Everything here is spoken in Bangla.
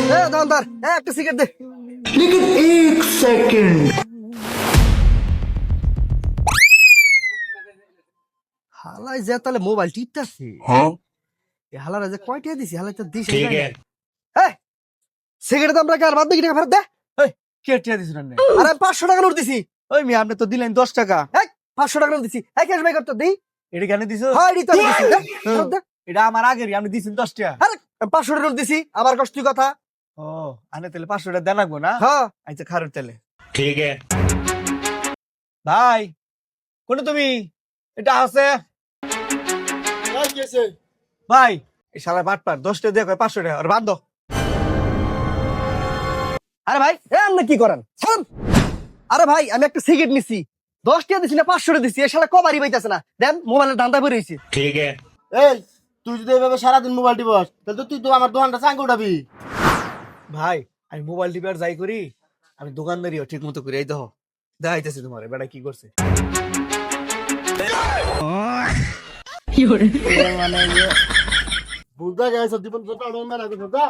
দোকানদার একটা সিগারেট দে। लेकिन एक सेकंड হালাই যে তাহলে মোবাইল টিপতেছে। हाँ হালারা যে কয়টা দিছি হালাই তো দিছে ठीक है সিগারেট দাম রাখে আর বাদ বাকি টাকা ফেরত দে। কে টিয়া দিছ না আরে 500 টাকা নোট দিছি। ওই মি আপনি তো দিলেন 10 টাকা 500 টাকা নোট দিছি। ক্যাশ ব্যাক করতে দেই। এটা কেন দিছ হয় রিটা দিছি দে, ফেরত দে। এটা আমার আগেরই আপনি দিছেন 10 টাকা আরে 500 টাকা নোট দিছি আবার কষ্টি কথা। ও আনে তাহলে 500 টাকা দেন লাগবো না হ্যাঁ আচ্ছা খারুর তাহলে ठीक है ভাই কোন তুমি এটা আছে ভাই এই শালা বাটপার 10 টাকা দিয়ে কয় 500 টাকা আর বাদ দাও আরে ভাই আপনি কি করেন ছাড়ুন। আরে ভাই আমি একটা সিগারেট নিছি 10 টাকা দিছি না 500 টাকা দিছি এ শালা কবারই পাইতাছে না দেন মোবাইলের ধান্দা বের হইছে। ठीक है এই তুই যদি এভাবে সারাদিন মোবাইল টিপস তাহলে তো তুই তো আমার দোকানটা চাঙ্গে উঠাবি। ভাই আমি মোবাইল টিপার যাই করি আমি দোকানদারিও ঠিক মতো করি এই দেখো দেখাইতেছি তোমার বেটা কি করছে মানে বুঝতে গেছে জীবন তো মেলা কথা